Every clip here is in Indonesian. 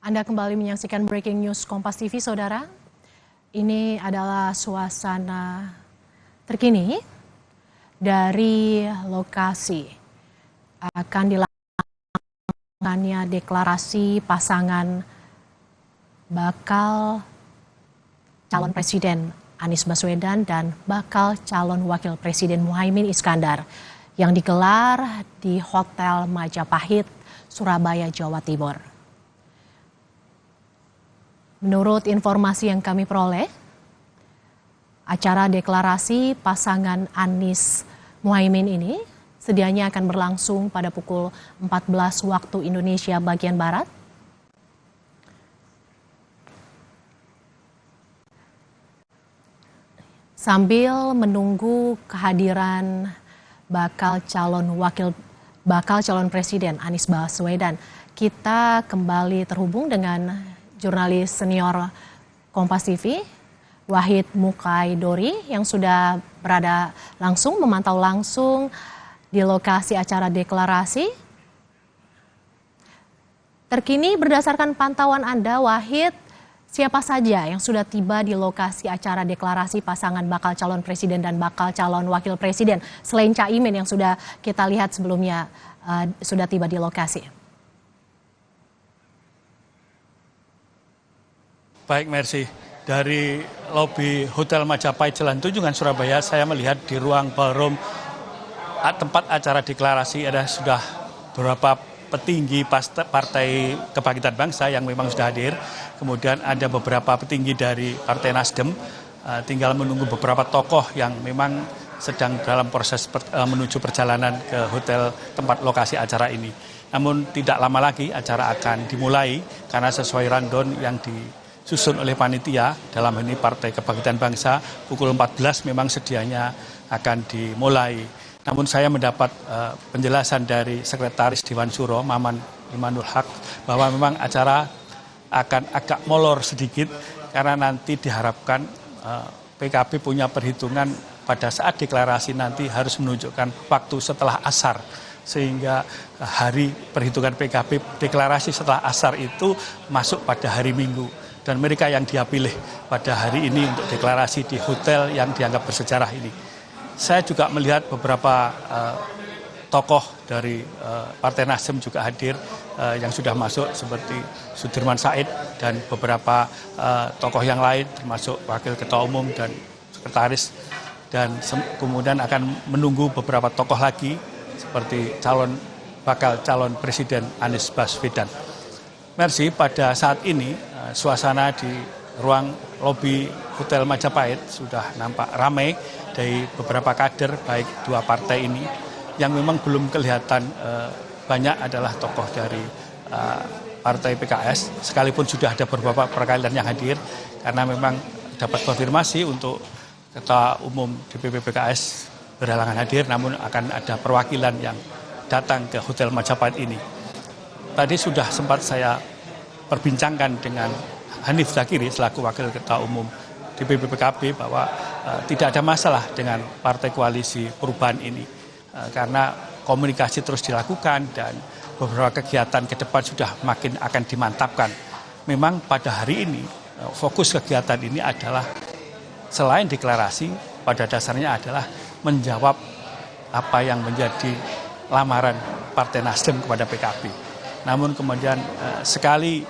Anda kembali menyaksikan Breaking News Kompas TV, Saudara. Ini adalah suasana terkini dari lokasi akan dilakukannya deklarasi pasangan bakal calon Presiden Anies Baswedan dan bakal calon Wakil Presiden Muhaimin Iskandar yang digelar di Hotel Majapahit, Surabaya, Jawa Timur. Menurut informasi yang kami peroleh, acara deklarasi pasangan Anies Muhaimin ini sedianya akan berlangsung pada pukul 14 waktu Indonesia bagian Barat. Sambil menunggu kehadiran bakal calon Presiden Anies Baswedan, kita kembali terhubung dengan jurnalis senior Kompas TV, Wahid Mukaidori, yang sudah berada langsung, memantau langsung di lokasi acara deklarasi. Terkini berdasarkan pantauan Anda, Wahid, siapa saja yang sudah tiba di lokasi acara deklarasi pasangan bakal calon presiden dan bakal calon wakil presiden selain Caimin yang sudah kita lihat sebelumnya sudah tiba di lokasi? Baik, Mercy. Dari lobi Hotel Majapahit Jalan Tunjungan Surabaya, saya melihat di ruang ballroom tempat acara deklarasi ada sudah beberapa petinggi Partai Kebangkitan Bangsa yang memang sudah hadir. Kemudian ada beberapa petinggi dari Partai Nasdem. Tinggal menunggu beberapa tokoh yang memang sedang dalam proses menuju perjalanan ke hotel tempat lokasi acara ini. Namun tidak lama lagi acara akan dimulai karena sesuai rundown yang disusun oleh panitia, dalam ini Partai Kebangkitan Bangsa, pukul 14 memang sedianya akan dimulai. Namun saya mendapat penjelasan dari Sekretaris Dewan Syuro, Maman Imanul Haq, bahwa memang acara akan agak molor sedikit karena nanti diharapkan PKB punya perhitungan pada saat deklarasi nanti harus menunjukkan waktu setelah asar. Sehingga hari perhitungan PKB deklarasi setelah asar itu masuk pada hari Minggu. Dan mereka yang dia pilih pada hari ini untuk deklarasi di hotel yang dianggap bersejarah ini. Saya juga melihat beberapa tokoh dari Partai Nasdem juga hadir yang sudah masuk seperti Sudirman Said dan beberapa tokoh yang lain termasuk Wakil Ketua Umum dan Sekretaris, dan kemudian akan menunggu beberapa tokoh lagi seperti bakal calon Presiden Anies Baswedan. Mercy, pada saat ini suasana di ruang lobi Hotel Majapahit sudah nampak ramai dari beberapa kader baik dua partai ini. Yang memang belum kelihatan banyak adalah tokoh dari Partai PKS, sekalipun sudah ada beberapa perwakilan yang hadir karena memang dapat konfirmasi untuk Ketua Umum DPP PKS berhalangan hadir, namun akan ada perwakilan yang datang ke Hotel Majapahit ini. Tadi sudah sempat saya perbincangkan dengan Hanif Zakiri selaku Wakil Ketua Umum DPP PKB bahwa tidak ada masalah dengan Partai Koalisi Perubahan ini karena komunikasi terus dilakukan dan beberapa kegiatan ke depan sudah makin akan dimantapkan. Memang pada hari ini fokus kegiatan ini adalah selain deklarasi, pada dasarnya adalah menjawab apa yang menjadi lamaran Partai Nasdem kepada PKB. Namun kemudian sekali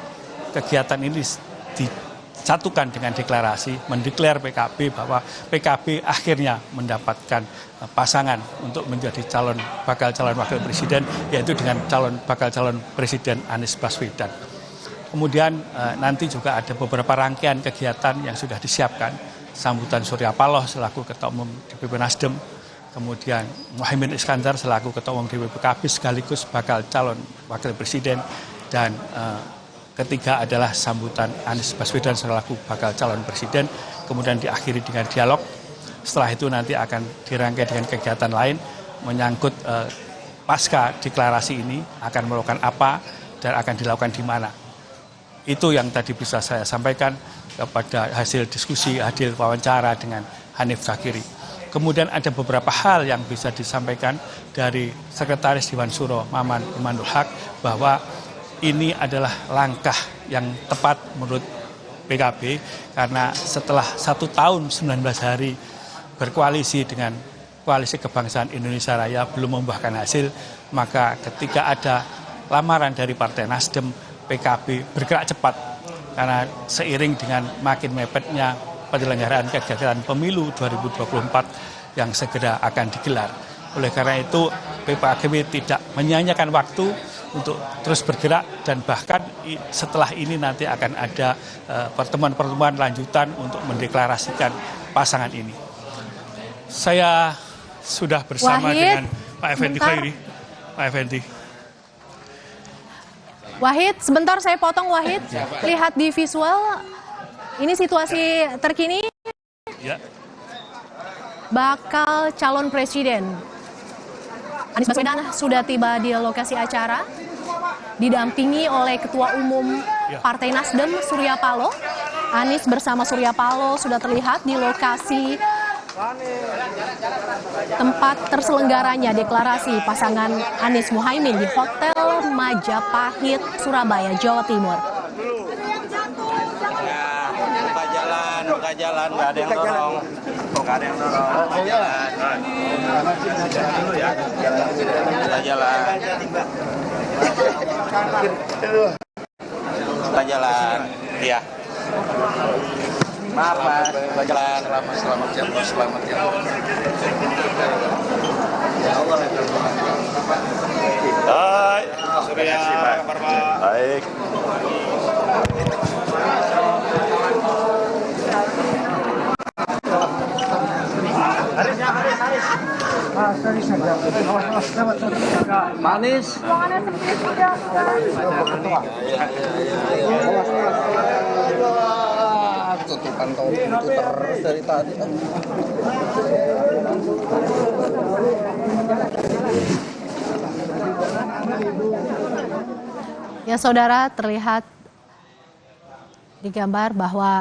kegiatan ini disatukan dengan deklarasi, mendeklar PKB bahwa PKB akhirnya mendapatkan pasangan untuk menjadi bakal calon wakil presiden, yaitu dengan bakal calon presiden Anies Baswedan. Kemudian nanti juga ada beberapa rangkaian kegiatan yang sudah disiapkan, sambutan Surya Paloh selaku Ketua Umum DPP Nasdem, kemudian Muhaimin Iskandar selaku Ketua Umum DPP PKB sekaligus bakal calon wakil presiden, dan ketiga adalah sambutan Anies Baswedan selaku bakal calon presiden, kemudian diakhiri dengan dialog. Setelah itu nanti akan dirangkai dengan kegiatan lain menyangkut pasca deklarasi ini akan melakukan apa dan akan dilakukan di mana. Itu yang tadi bisa saya sampaikan kepada hasil diskusi, hasil wawancara dengan Hanif Zakiri. Kemudian ada beberapa hal yang bisa disampaikan dari Sekretaris Dewan Syuro Maman Imanul Haq bahwa ini adalah langkah yang tepat menurut PKB, karena setelah 1 tahun 19 hari berkoalisi dengan Koalisi Kebangsaan Indonesia Raya belum membuahkan hasil, maka ketika ada lamaran dari Partai Nasdem, PKB bergerak cepat karena seiring dengan makin mepetnya penyelenggaraan kegiatan pemilu 2024 yang segera akan digelar. Oleh karena itu PKB tidak menyia-nyiakan waktu untuk terus bergerak, dan bahkan setelah ini nanti akan ada pertemuan-pertemuan lanjutan untuk mendeklarasikan pasangan ini. Saya sudah bersama dengan Pak Effendi Khairi. Pak Effendi. Wahid, sebentar saya potong Wahid. Lihat di visual, ini situasi terkini. Ya. Bakal calon presiden Anies Baswedan sudah tiba di lokasi acara, didampingi oleh Ketua Umum Partai Nasdem Surya Paloh. Anies bersama Surya Paloh sudah terlihat di lokasi tempat terselenggaranya deklarasi pasangan Anies Muhaimin di Hotel Majapahit, Surabaya, Jawa Timur. Buka jalan, nggak ada yang dorong. Nggak ada yang dorong. Buka jalan. Buka jalan. Buka jalan. Iya. Maaf, Mas. Buka jalan. Selamat ya, Bos. Selamat ya. Ya Allah. Hai. Surya, kabar Pak? Baik. Manis. Tutupan topi itu terus dari tadi. Ya saudara, terlihat di gambar bahwa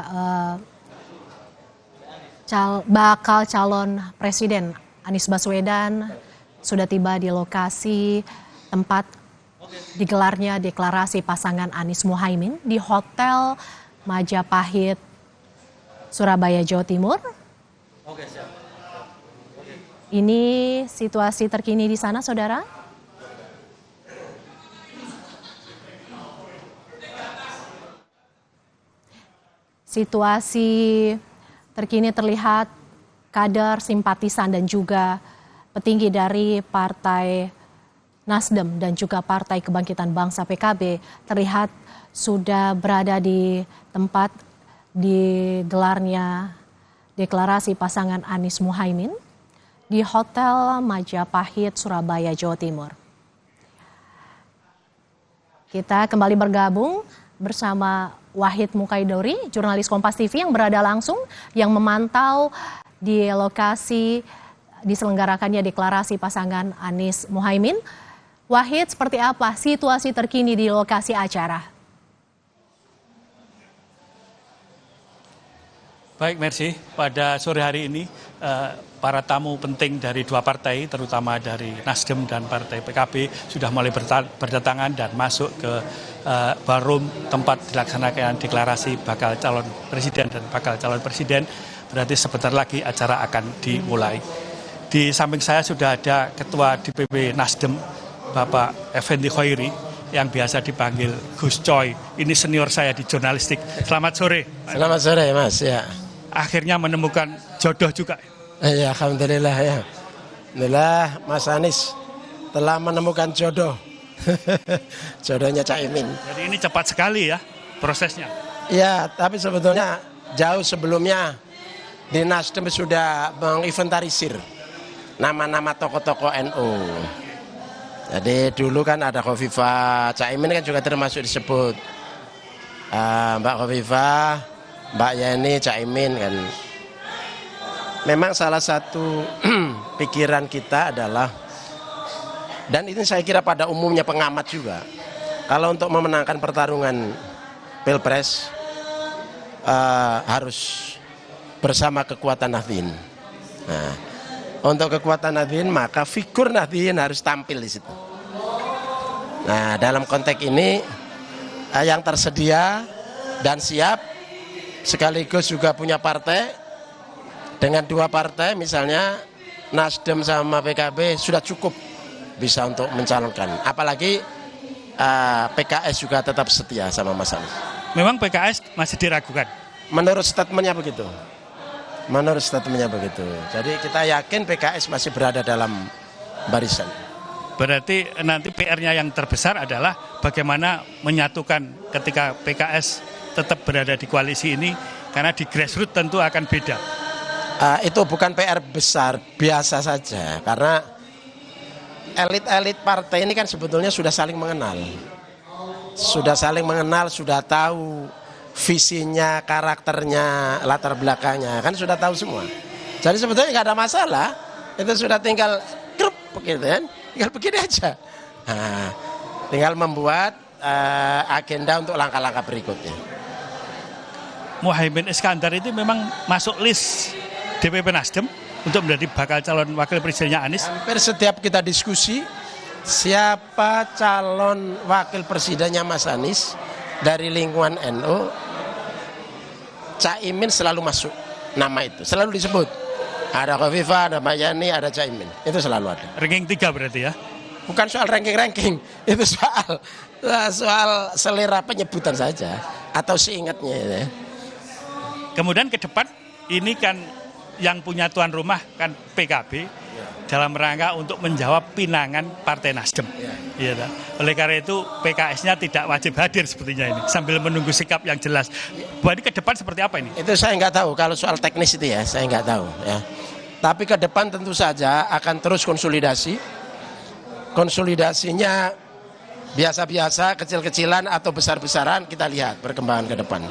bakal calon presiden Anies Baswedan sudah tiba di lokasi tempat digelarnya deklarasi pasangan Anies Muhaimin di Hotel Majapahit, Surabaya, Jawa Timur. Ini situasi terkini di sana, saudara. Situasi terkini terlihat kader, simpatisan, dan juga petinggi dari Partai Nasdem dan juga Partai Kebangkitan Bangsa PKB terlihat sudah berada di tempat digelarnya deklarasi pasangan Anies Muhaimin di Hotel Majapahit, Surabaya, Jawa Timur. Kita kembali bergabung bersama Wahid Mukaidori, jurnalis Kompas TV yang berada langsung, yang memantau di lokasi diselenggarakannya deklarasi pasangan Anies Muhaimin. Wahid, seperti apa situasi terkini di lokasi acara? Baik, Mercy. Pada sore hari ini, para tamu penting dari dua partai, terutama dari Nasdem dan Partai PKB, sudah mulai berdatangan dan masuk ke ballroom tempat dilaksanakan deklarasi bakal calon presiden dan bakal calon presiden. Berarti sebentar lagi acara akan dimulai. Di samping saya sudah ada Ketua DPP Nasdem, Bapak Effendi Khairi, yang biasa dipanggil Gus Coy. Ini senior saya di jurnalistik. Selamat sore. Selamat sore, Mas. Ya. Akhirnya menemukan jodoh juga. Ya, alhamdulillah ya. Alhamdulillah Mas Anies telah menemukan jodoh. Jodohnya Caimin. Jadi ini cepat sekali ya prosesnya. Ya, tapi sebetulnya jauh sebelumnya di Nasdem sudah menginventarisir nama-nama tokoh-tokoh NU. Jadi dulu kan ada Khofifah, Caimin kan juga termasuk disebut. Mbak Khofifah, Mbak Yeni, Caimin kan. Memang salah satu pikiran kita adalah, dan ini saya kira pada umumnya pengamat juga, kalau untuk memenangkan pertarungan Pilpres harus bersama kekuatan Nahdien. Nah, untuk kekuatan Nahdien maka figur Nahdien harus tampil di situ. Nah, dalam konteks ini yang tersedia dan siap, sekaligus juga punya partai. Dengan 2 partai misalnya Nasdem sama PKB sudah cukup bisa untuk mencalonkan. Apalagi PKS juga tetap setia sama Mas Anies. Memang PKS masih diragukan? Menurut statementnya begitu. Jadi kita yakin PKS masih berada dalam barisan. Berarti nanti PR-nya yang terbesar adalah bagaimana menyatukan ketika PKS tetap berada di koalisi ini, karena di grassroots tentu akan beda. Itu bukan PR besar, biasa saja. Karena elit-elit partai ini kan sebetulnya sudah saling mengenal. Sudah tahu visinya, karakternya, latar belakangnya. Kan sudah tahu semua. Jadi sebetulnya nggak ada masalah. Itu sudah tinggal grup begitu kan. Tinggal begini aja. Nah, tinggal membuat agenda untuk langkah-langkah berikutnya. Muhaimin Iskandar itu memang masuk list DPP Nasdem untuk menjadi bakal calon wakil presidennya Anies. Hampir setiap kita diskusi, siapa calon wakil presidennya Mas Anies dari lingkungan NU, Caimin selalu masuk nama itu, selalu disebut. Ada Khofifah, ada Mbak Yani, ada Caimin, itu selalu ada. Ranking 3 berarti ya? Bukan soal ranking-ranking, itu soal selera penyebutan saja atau seingatnya. Ya. Kemudian ke depan ini kan yang punya tuan rumah kan PKB dalam rangka untuk menjawab pinangan Partai Nasdem. Ya. Oleh karena itu PKS-nya tidak wajib hadir sepertinya ini sambil menunggu sikap yang jelas. Berarti ke depan seperti apa ini? Itu saya nggak tahu, kalau soal teknis itu ya saya nggak tahu ya. Tapi ke depan tentu saja akan terus konsolidasi. Konsolidasinya biasa-biasa, kecil-kecilan atau besar-besaran, kita lihat perkembangan ke depan.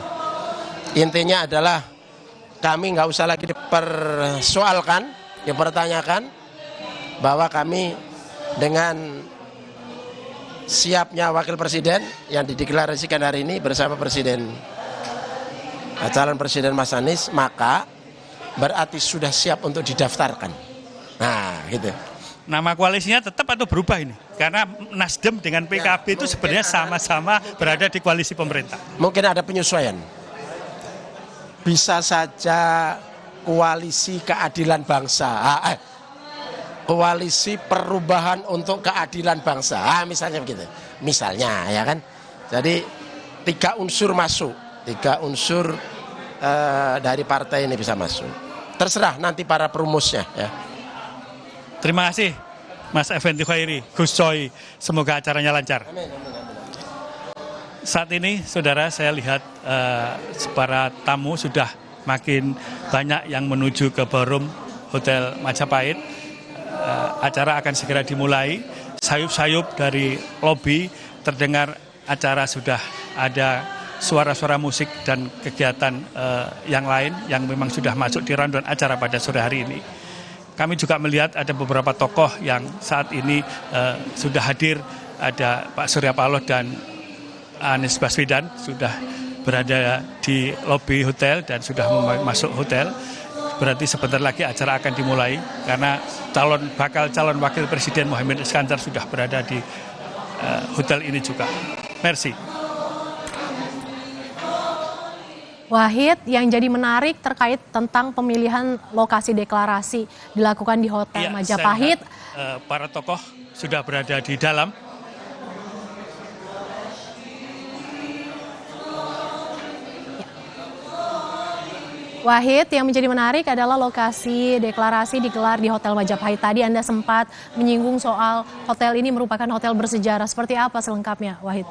Intinya adalah kami nggak usah lagi dipersoalkan, dipertanyakan bahwa kami dengan siapnya wakil presiden yang dideklarasikan hari ini bersama calon presiden Mas Anies, maka berarti sudah siap untuk didaftarkan. Nah, gitu. Nama koalisinya tetap atau berubah ini? Karena Nasdem dengan PKB itu sebenarnya sama-sama berada di koalisi pemerintah. Mungkin ada penyesuaian. Bisa saja koalisi keadilan bangsa, koalisi perubahan untuk keadilan bangsa, misalnya begitu. Misalnya, ya kan. Jadi 3 unsur masuk, 3 unsur dari partai ini bisa masuk. Terserah nanti para perumusnya. Ya. Terima kasih Mas Effendi Khairi, Gus Coy, semoga acaranya lancar. Amin. Saat ini, saudara, saya lihat para tamu sudah makin banyak yang menuju ke ballroom Hotel Majapahit. Acara akan segera dimulai. Sayup-sayup dari lobi terdengar acara sudah ada suara-suara musik dan kegiatan yang lain yang memang sudah masuk di rundown acara pada sore hari ini. Kami juga melihat ada beberapa tokoh yang saat ini sudah hadir. Ada Pak Surya Paloh dan Anies Baswedan sudah berada di lobi hotel dan sudah masuk hotel. Berarti sebentar lagi acara akan dimulai karena bakal calon wakil presiden Muhaimin Iskandar sudah berada di hotel ini juga. Merci. Wahid, yang jadi menarik terkait tentang pemilihan lokasi deklarasi dilakukan di Hotel Majapahit. Para tokoh sudah berada di dalam. Wahid, yang menjadi menarik adalah lokasi deklarasi digelar di Hotel Majapahit. Tadi Anda sempat menyinggung soal hotel ini merupakan hotel bersejarah. Seperti apa selengkapnya, Wahid?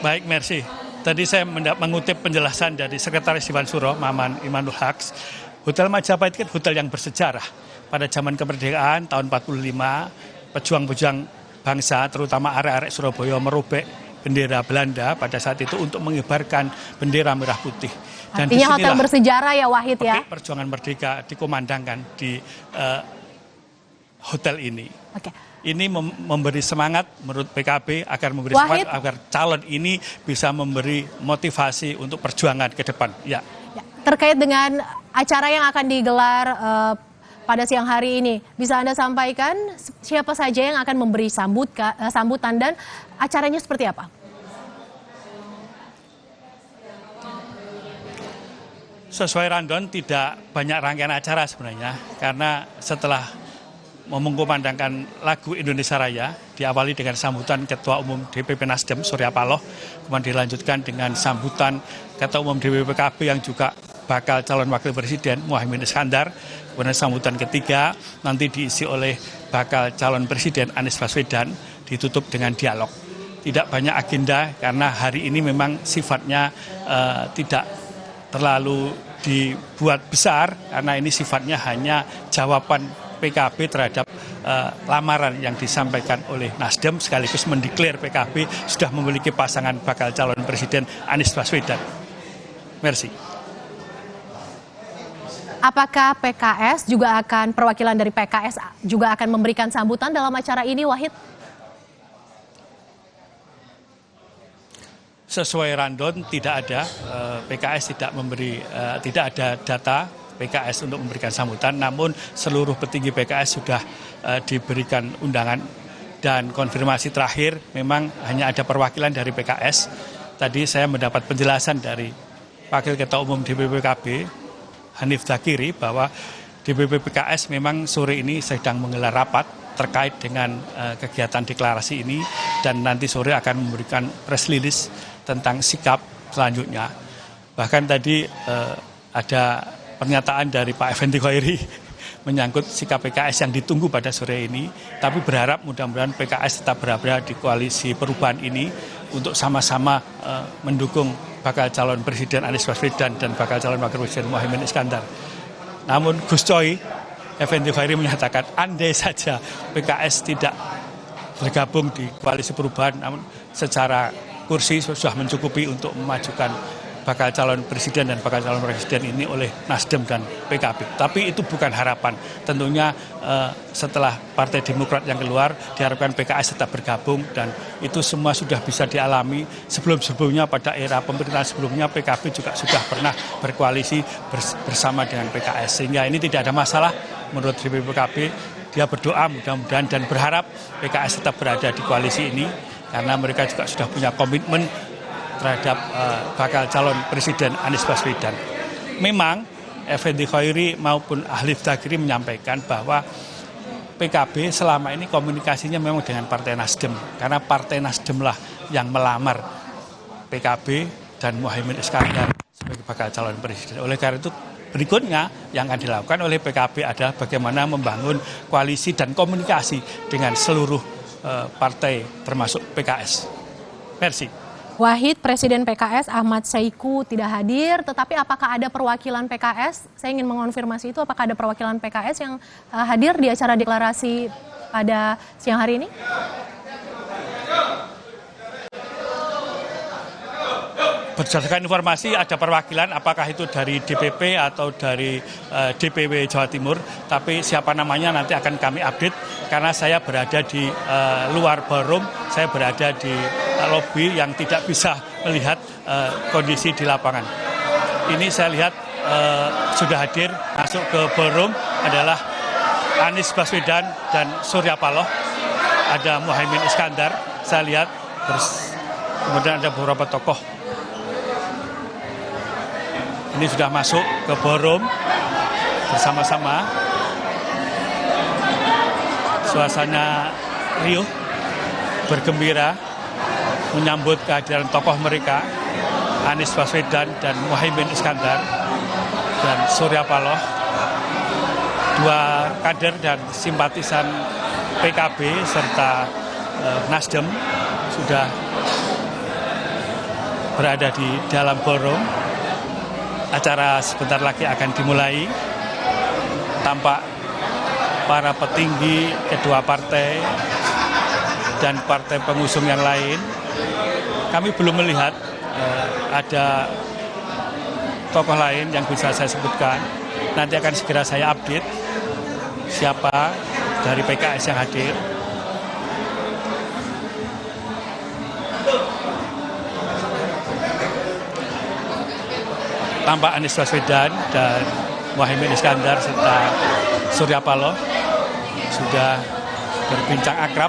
Baik, merci. Tadi saya mengutip penjelasan dari Sekretaris Dewan Syuro, Maman Imanul Haq. Hotel Majapahit kan hotel yang bersejarah. Pada zaman kemerdekaan tahun 45, pejuang-pejuang bangsa, terutama arek-arek Surabaya, merobek bendera Belanda pada saat itu untuk mengibarkan bendera merah putih. Dan artinya hotel bersejarah ya, Wahid ya? Perjuangan merdeka dikumandangkan di hotel ini. Oke. Ini memberi semangat menurut PKB agar memberi semangat agar calon ini bisa memberi motivasi untuk perjuangan ke depan. Ya. Terkait dengan acara yang akan digelar pada siang hari ini. Bisa Anda sampaikan siapa saja yang akan memberi sambutan dan acaranya seperti apa? Sesuai rundown tidak banyak rangkaian acara sebenarnya, karena setelah mengumandangkan lagu Indonesia Raya, diawali dengan sambutan Ketua Umum DPP Nasdem Surya Paloh, kemudian dilanjutkan dengan sambutan Ketua Umum DPP PKB yang juga bakal calon wakil presiden Muhaimin Iskandar, kemudian sambutan ketiga nanti diisi oleh bakal calon presiden Anies Baswedan, ditutup dengan dialog. Tidak banyak agenda karena hari ini memang sifatnya tidak terlalu dibuat besar, karena ini sifatnya hanya jawaban PKB terhadap lamaran yang disampaikan oleh Nasdem, sekaligus mendeklar PKB sudah memiliki pasangan bakal calon presiden Anies Baswedan. Merci. Apakah PKS juga akan, perwakilan dari PKS juga akan memberikan sambutan dalam acara ini, Wahid? Sesuai rundown tidak ada, PKS tidak ada data PKS untuk memberikan sambutan, namun seluruh petinggi PKS sudah diberikan undangan dan konfirmasi terakhir memang hanya ada perwakilan dari PKS. Tadi saya mendapat penjelasan dari Wakil Ketua Umum DPP PKB Hanif Dzakiri bahwa DPP PKS memang sore ini sedang menggelar rapat terkait dengan kegiatan deklarasi ini dan nanti sore akan memberikan press release tentang sikap selanjutnya. Bahkan tadi ada pernyataan dari Pak Effendi Khairi menyangkut sikap PKS yang ditunggu pada sore ini, tapi berharap mudah-mudahan PKS tetap berada di koalisi perubahan ini untuk sama-sama mendukung bakal calon presiden Anies Baswedan dan bakal calon wakil presiden Muhaimin Iskandar. Namun Gus Coy, Effendi Khairi menyatakan andai saja PKS tidak bergabung di koalisi perubahan, namun secara kursi sudah mencukupi untuk memajukan bakal calon presiden dan bakal calon presiden ini oleh Nasdem dan PKB. Tapi itu bukan harapan. Tentunya setelah Partai Demokrat yang keluar, diharapkan PKS tetap bergabung dan itu semua sudah bisa dialami. Sebelum-sebelumnya pada era pemerintahan sebelumnya PKB juga sudah pernah berkoalisi bersama dengan PKS. Sehingga ini tidak ada masalah menurut DPP PKB. Dia berdoa mudah-mudahan dan berharap PKS tetap berada di koalisi ini karena mereka juga sudah punya komitmen terhadap bakal calon presiden Anies Baswedan. Memang Effendi Khairi maupun Hanif Dzakiri menyampaikan bahwa PKB selama ini komunikasinya memang dengan Partai Nasdem, karena Partai Nasdem lah yang melamar PKB dan Muhaimin Iskandar sebagai bakal calon presiden. Oleh karena itu berikutnya yang akan dilakukan oleh PKB adalah bagaimana membangun koalisi dan komunikasi dengan seluruh partai termasuk PKS. Merci. Wahid, Presiden PKS Ahmad Saiku tidak hadir, tetapi apakah ada perwakilan PKS? Saya ingin mengonfirmasi itu, apakah ada perwakilan PKS yang hadir di acara deklarasi pada siang hari ini? Berdasarkan informasi ada perwakilan, apakah itu dari DPP atau dari DPW Jawa Timur, tapi siapa namanya nanti akan kami update karena saya berada di luar ballroom, saya berada di lobi yang tidak bisa melihat kondisi di lapangan. Ini saya lihat sudah hadir masuk ke ballroom adalah Anies Baswedan dan Surya Paloh, ada Muhaimin Iskandar, saya lihat, kemudian ada beberapa tokoh. Ini sudah masuk ke ballroom bersama-sama. Suasana riuh, bergembira menyambut kehadiran tokoh mereka, Anies Baswedan dan Muhaimin Iskandar dan Surya Paloh, dua kader dan simpatisan PKB serta Nasdem sudah berada di dalam ballroom. Acara sebentar lagi akan dimulai. Tampak para petinggi kedua partai dan partai pengusung yang lain. Kami belum melihat ada tokoh lain yang bisa saya sebutkan. Nanti akan segera saya update siapa dari PKS yang hadir. Tampak Anies Baswedan dan Muhaimin Iskandar serta Surya Paloh sudah berbincang akrab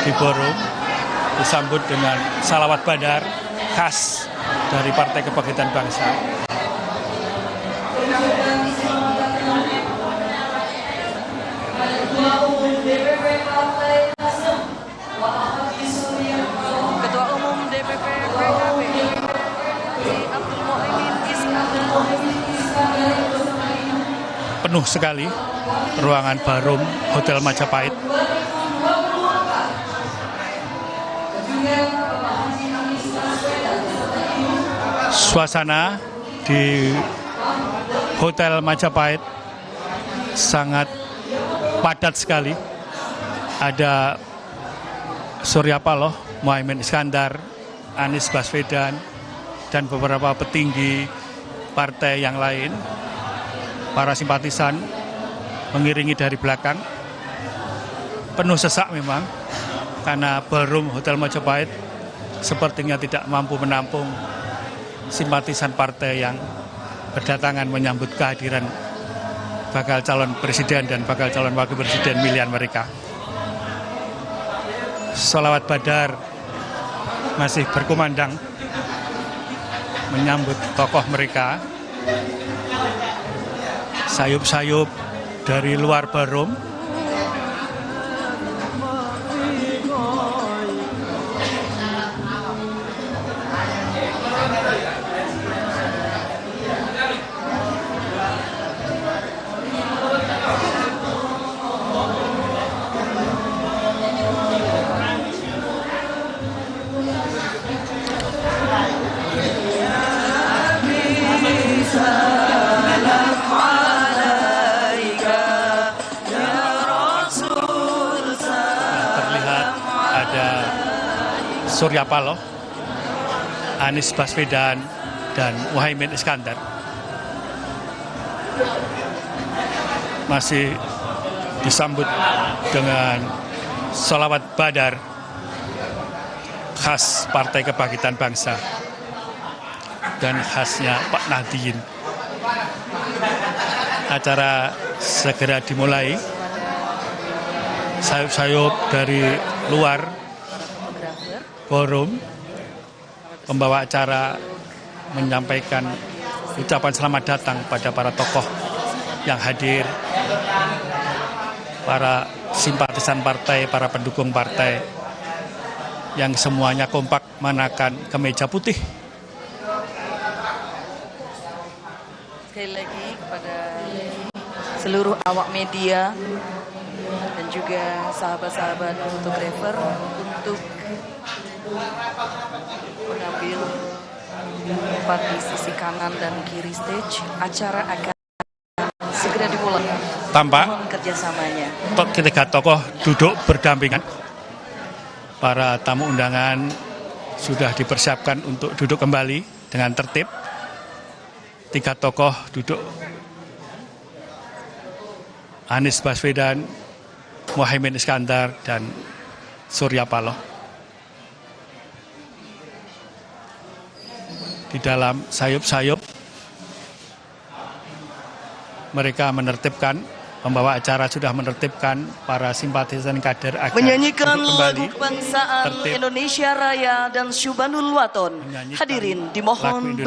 di forum, disambut dengan salawat badar khas dari Partai Kebangkitan Bangsa. Ketua Umum DPP PKB Abdul Muhaimin Iskandar. Penuh sekali ruangan Ballroom Hotel Majapahit. Suasana di Hotel Majapahit sangat padat sekali. Ada Surya Paloh, Muhaimin Iskandar, Anies Baswedan, dan beberapa petinggi partai yang lain. Para simpatisan mengiringi dari belakang. Penuh sesak memang, karena Ballroom Hotel Majapahit sepertinya tidak mampu menampung simpatisan partai yang berdatangan menyambut kehadiran bakal calon presiden dan bakal calon wakil presiden pilihan mereka. Sholawat badar masih berkumandang menyambut tokoh mereka. Sayup-sayup dari luar Ballroom Surya Paloh, Anies Baswedan, dan Muhaimin Iskandar masih disambut dengan sholawat badar khas Partai Kebangkitan Bangsa dan khasnya Pak Nahdien. Acara segera dimulai. Sayup-sayup dari luar forum, pembawa acara menyampaikan ucapan selamat datang pada para tokoh yang hadir, para simpatisan partai, para pendukung partai yang semuanya kompak mengenakan kemeja putih. Sekali lagi kepada seluruh awak media dan juga sahabat-sahabat fotografer untuk mengambil tempat di sisi kanan dan kiri stage. Acara akan segera dimulai. Tampak Mohon kerjasamanya. ketiga tokoh duduk berdampingan. Para tamu undangan sudah dipersiapkan untuk duduk kembali dengan tertib. Tiga tokoh duduk. Anies Baswedan, Muhaimin Iskandar, dan Surya Paloh. Di dalam sayup-sayup mereka menertibkan, pembawa acara sudah menertibkan para simpatisan kader agar Menyanyikan duduk lagu kembali, kebangsaan tertib. Indonesia Raya dan Syubanul Waton. Menyanyikan Hadirin lagu dimohon Indonesia